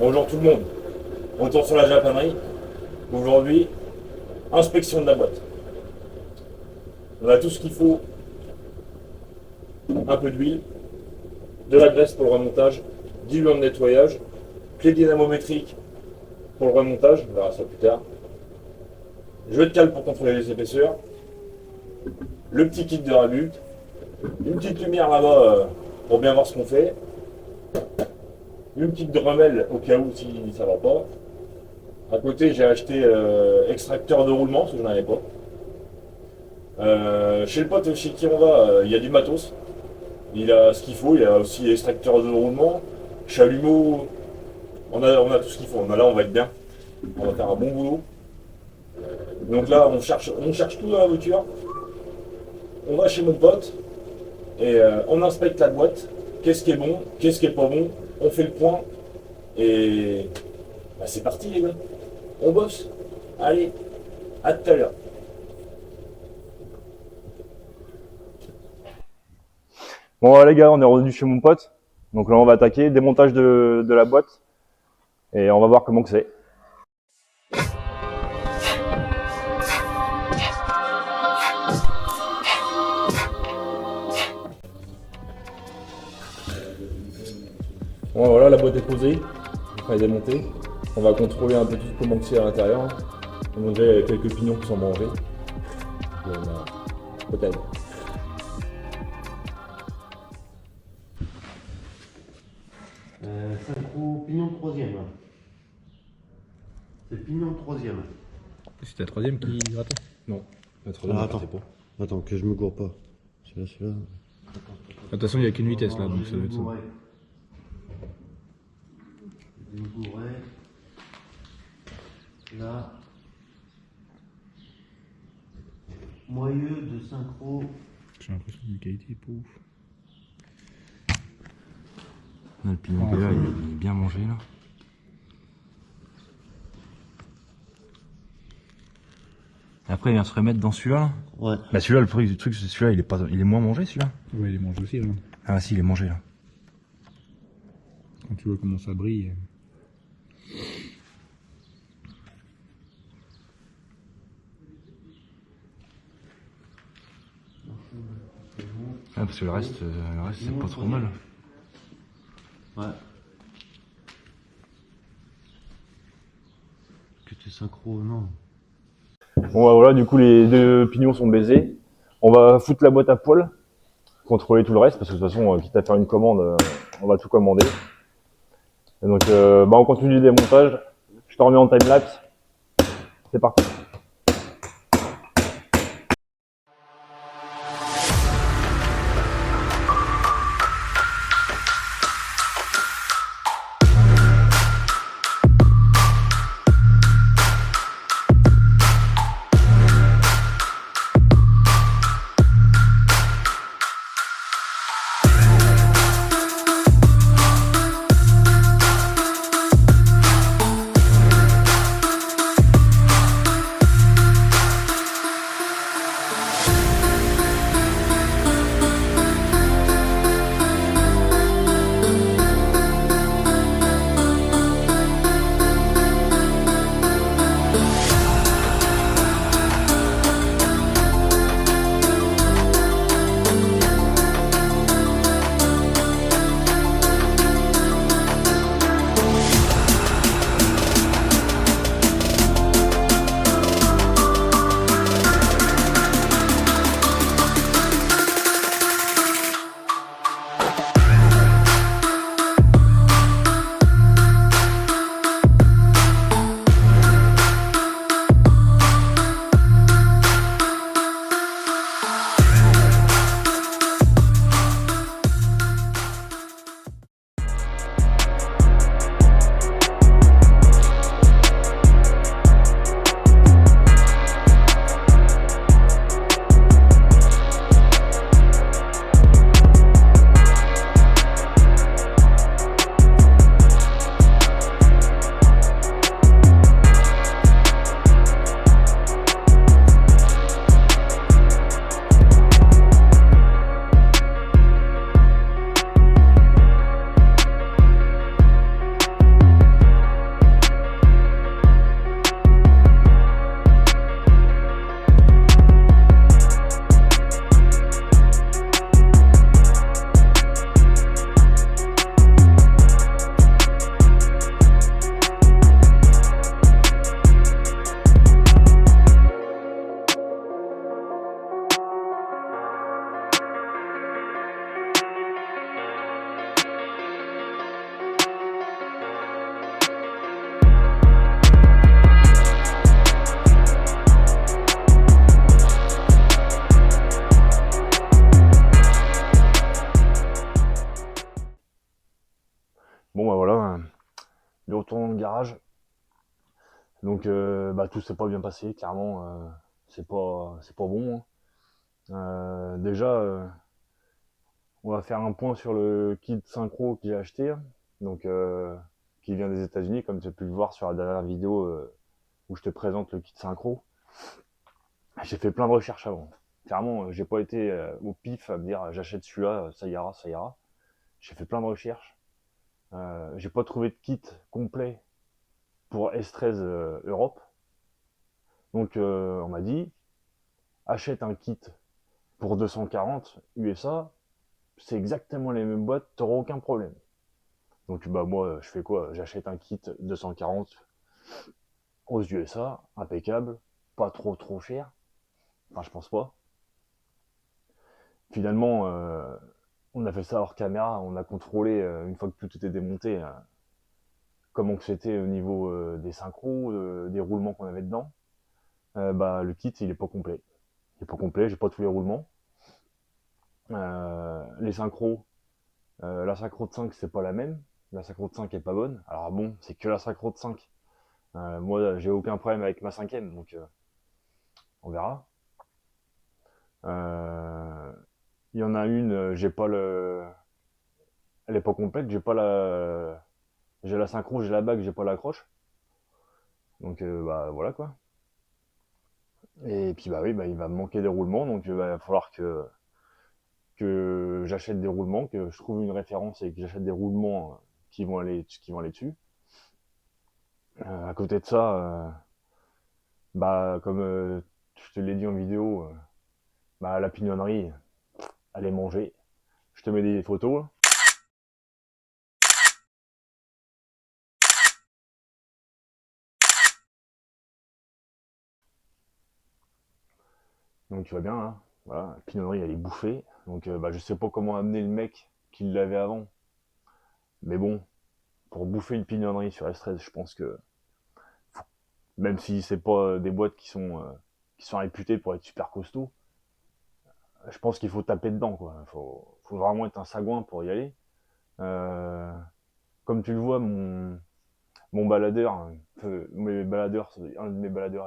Bonjour tout le monde, retour sur la japonerie. Aujourd'hui, inspection de la boîte. On a tout ce qu'il faut, un peu d'huile, de la graisse pour le remontage, diluant de nettoyage, clé dynamométrique pour le remontage, on verra ça plus tard, jeu de cale pour contrôler les épaisseurs, le petit kit de rabulte, une petite lumière là-bas pour bien voir ce qu'on fait, une petite remelle au cas où si ça va pas. À côté, j'ai acheté extracteur de roulement, parce que je n'en avais pas. Chez le pote chez qui on va, il y a du matos. Il a ce qu'il faut, il a aussi extracteur de roulement, chalumeau. On a tout ce qu'il faut. Là, on va être bien. On va faire un bon boulot. Donc là, on cherche tout dans la voiture. On va chez mon pote et on inspecte la boîte. Qu'est-ce qui est bon, qu'est-ce qui est pas bon. On fait le point et bah, c'est parti les gars. On bosse. Allez, à tout à l'heure. Bon les gars, on est revenu chez mon pote. Donc là on va attaquer, démontage de la boîte. Et on va voir comment que c'est. Bon, voilà, la boîte est posée, elle est démontée. On va contrôler un peu tout comment c'est à l'intérieur. On a déjà quelques pignons qui sont mangés. Peut-être. Synchro pignon de troisième. C'est pignon de troisième. C'est la troisième qui gratte. Non, la Ah, attends. Attends, que je me gourre pas. Celui-là. De toute façon, il n'y a qu'une vitesse là, donc ça doit être ça. Je me gourrais. Là. Moyeu de synchro. J'ai l'impression que la qualité est pas ouf. Le pignon qu'il y a, il est bien mangé là. Et après il vient se remettre dans celui-là. Là. Ouais. Bah celui-là, le truc c'est celui-là, il est moins mangé celui-là. Ouais, il est mangé aussi, là. Ah si, il est mangé là. Quand tu vois comment ça brille. Ah, parce que le reste c'est pas trop mal. Ouais. Que tu synchro, non. Bon bah, voilà, du coup les deux pignons sont baisés. On va foutre la boîte à poil, contrôler tout le reste, parce que de toute façon, quitte à faire une commande, on va tout commander. Et donc bah, on continue le démontage. Je te remets en timelapse. C'est parti. Bon bah voilà, de retour dans le garage. Donc bah tout s'est pas bien passé, clairement, c'est pas bon, hein. Déjà, on va faire un point sur le kit synchro que j'ai acheté, hein. Donc qui vient des États-Unis, comme tu as pu le voir sur la dernière vidéo où je te présente le kit synchro. J'ai fait plein de recherches avant. Clairement, j'ai pas été au pif à me dire j'achète celui-là, ça ira, ça ira. J'ai fait plein de recherches. J'ai pas trouvé de kit complet pour S13 Europe. Donc on m'a dit achète un kit pour 240 USA, c'est exactement les mêmes boîtes, t'auras aucun problème. Donc bah moi je fais quoi? J'achète un kit 240 aux USA, impeccable, pas trop cher. Enfin je pense pas. Finalement on a fait ça hors caméra, on a contrôlé une fois que tout était démonté comment que c'était au niveau des synchros, des roulements qu'on avait dedans. Bah le kit il est pas complet. Il est pas complet, j'ai pas tous les roulements. Les synchros, la synchro de 5 c'est pas la même. La synchro de 5 est pas bonne. Alors bon, c'est que la synchro de 5. Moi j'ai aucun problème avec ma cinquième, donc on verra. Il y en a une, j'ai pas le. Elle est pas complète, j'ai pas la. J'ai la synchro, j'ai la bague, j'ai pas l'accroche. Donc bah voilà quoi. Et puis bah oui, bah, il va me manquer des roulements, donc il va falloir que j'achète des roulements, que je trouve une référence et que j'achète des roulements qui vont aller dessus. À côté de ça, bah comme je te l'ai dit en vidéo, bah la pignonnerie, elle est mangée. Je te mets des photos. Donc tu vois bien là, voilà, la pignonnerie elle est bouffée. Donc bah je sais pas comment amener le mec qui l'avait avant. Mais bon, pour bouffer une pignonnerie sur S13, je pense que même si c'est pas des boîtes qui sont réputées pour être super costauds, je pense qu'il faut taper dedans quoi. Faut vraiment être un sagouin pour y aller. Euh, Comme tu le vois, mon baladeur, un de mes baladeurs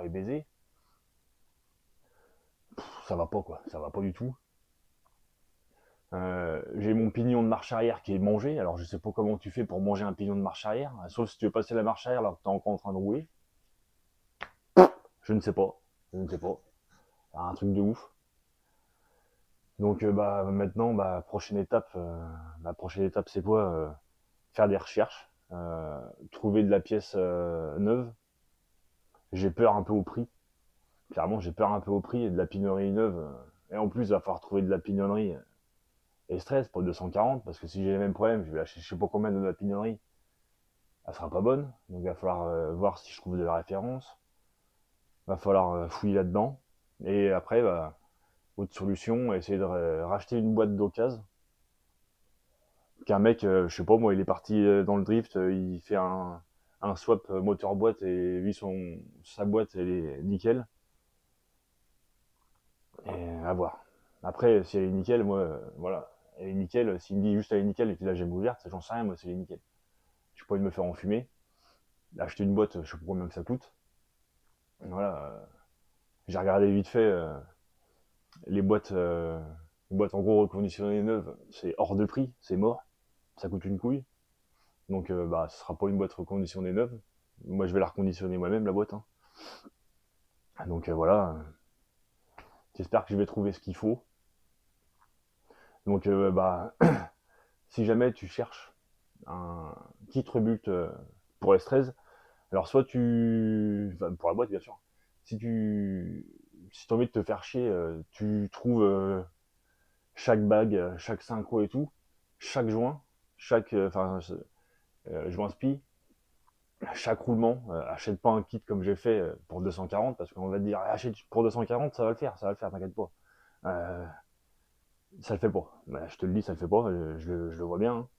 est baisé. Ça va pas quoi, ça va pas du tout. J'ai mon pignon de marche arrière qui est mangé. Alors je sais pas comment tu fais pour manger un pignon de marche arrière, sauf si tu veux passer la marche arrière alors que t'es encore en train de rouler. Je ne sais pas, je ne sais pas. Un truc de ouf. Donc bah maintenant, la prochaine étape c'est quoi? Faire des recherches, trouver de la pièce neuve. J'ai peur un peu au prix. Clairement, j'ai peur un peu au prix et de la pignonnerie neuve. Et en plus, il va falloir trouver de la pignonnerie et stress pour 240 parce que si j'ai les mêmes problèmes, je vais acheter je sais pas combien de la pignonnerie. Elle sera pas bonne. Donc il va falloir voir si je trouve de la référence. Il va falloir fouiller là-dedans. Et après, bah, autre solution, essayer de racheter une boîte d'occasion. Qu'un mec, je sais pas moi, il est parti dans le drift, il fait un swap moteur-boîte et lui, sa boîte, elle est nickel. Et à voir. Après, si elle est nickel, moi, voilà, elle est nickel. S'il me dit juste elle est nickel et qu'il a la gemme ouverte, j'en sais rien, moi, c'est les nickel. Je suis pas envie de me faire enfumer. Acheter une boîte, je sais pas combien que ça coûte. Voilà. J'ai regardé vite fait les boîtes, en gros reconditionnées neuves, c'est hors de prix, c'est mort. Ça coûte une couille. Donc, bah, ce sera pas une boîte reconditionnée neuve. Moi, je vais la reconditionner moi-même, la boîte, hein. Donc, voilà. J'espère que je vais trouver ce qu'il faut. Donc, bah, si jamais tu cherches un kit rebuild pour S13, alors soit enfin, pour la boîte, bien sûr. Si tu as envie de te faire chier, tu trouves chaque bague, chaque synchro et tout, chaque joint, joint spi, chaque roulement. Achète pas un kit comme j'ai fait pour 240 parce qu'on va te dire achète pour 240, ça va le faire, t'inquiète pas. Euh, Ça le fait pas. Bah, je te le dis, ça le fait pas. Je le vois bien, hein.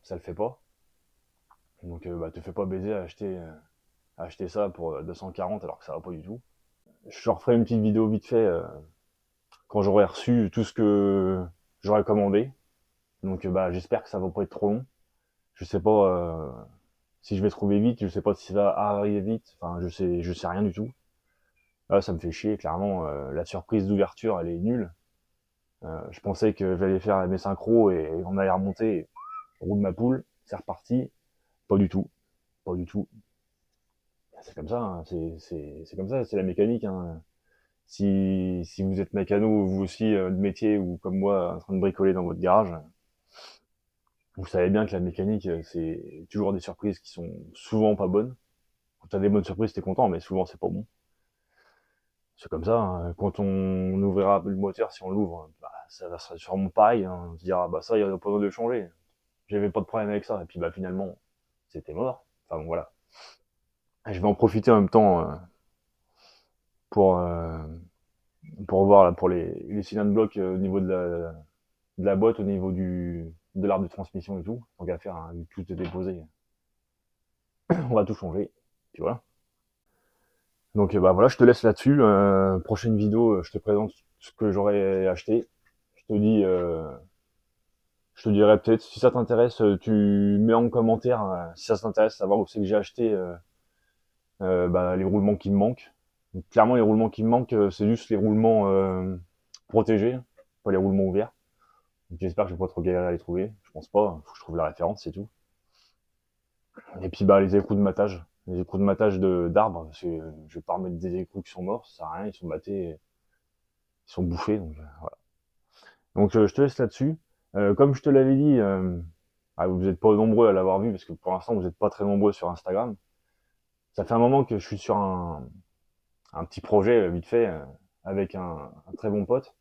Ça le fait pas. Donc, bah, te fais pas baiser à acheter ça pour 240 alors que ça va pas du tout. Je referai une petite vidéo vite fait quand j'aurai reçu tout ce que j'aurais commandé. Donc, bah, j'espère que ça va pas être trop long. Je sais pas si je vais trouver vite, je sais pas si ça va arriver vite, enfin je sais rien du tout. Là, ça me fait chier, clairement, la surprise d'ouverture, elle est nulle. Je pensais que j'allais faire mes synchros et on allait remonter, roue de ma poule, c'est reparti. Pas du tout, pas du tout. C'est comme ça, hein, c'est comme ça, c'est la mécanique, hein. Si vous êtes mécano, vous aussi, de métier, ou comme moi, en train de bricoler dans votre garage, vous savez bien que la mécanique, c'est toujours des surprises qui sont souvent pas bonnes. Quand t'as des bonnes surprises, t'es content, mais souvent c'est pas bon. C'est comme ça, hein. Quand on ouvrira le moteur, si on l'ouvre, bah, ça va sera sûrement pareil, hein. On se dira, bah ça, il n'y a pas besoin de le changer. J'avais pas de problème avec ça. Et puis bah finalement, c'était mort. Enfin bon, voilà. Je vais en profiter en même temps pour, euh, pour voir là, pour les cylindres blocs au niveau de la boîte, au niveau de l'arbre de transmission et tout. Donc à faire, hein, tout est déposé. On va tout changer. Puis voilà. Donc bah voilà, je te laisse là-dessus. Prochaine vidéo, je te présente ce que j'aurais acheté. Je te dis, je te dirai peut-être si ça t'intéresse, tu mets en commentaire si ça t'intéresse, savoir où c'est que j'ai acheté bah, les roulements qui me manquent. Donc, clairement, les roulements qui me manquent, c'est juste les roulements protégés, pas les roulements ouverts. Donc, j'espère que je vais pas trop galérer à les trouver. Je pense pas. Faut que je trouve la référence, c'est tout. Et puis bah les écrous de matage. Les écrous de matage d'arbres, parce que je vais pas remettre des écrous qui sont morts, ça sert à rien, ils sont battés, ils sont bouffés, donc voilà. Donc je te laisse là-dessus. Comme je te l'avais dit, vous n'êtes pas nombreux à l'avoir vu, parce que pour l'instant vous n'êtes pas très nombreux sur Instagram. Ça fait un moment que je suis sur un petit projet vite fait avec un très bon pote.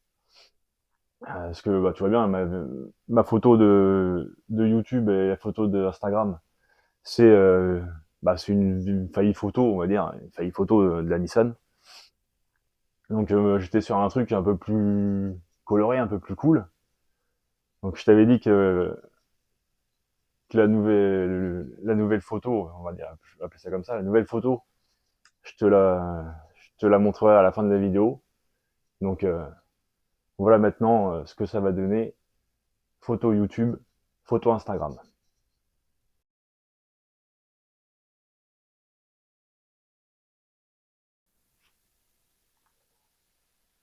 Parce que bah, tu vois bien, ma photo de YouTube et la photo de Instagram, c'est bah, c'est une failli photo, on va dire, une failli photo de la Nissan. Donc j'étais sur un truc un peu plus coloré, un peu plus cool. Donc je t'avais dit que la nouvelle photo, on va dire, je vais appeler ça comme ça, la nouvelle photo, je te la montrerai à la fin de la vidéo. Donc voilà maintenant ce que ça va donner. Photo YouTube, photo Instagram.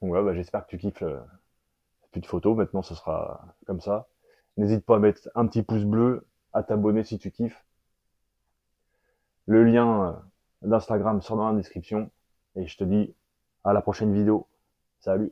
Donc voilà, bah, j'espère que tu kiffes plus de photos. Maintenant, ce sera comme ça. N'hésite pas à mettre un petit pouce bleu, à t'abonner si tu kiffes. Le lien d'Instagram sera dans la description. Et je te dis à la prochaine vidéo. Salut!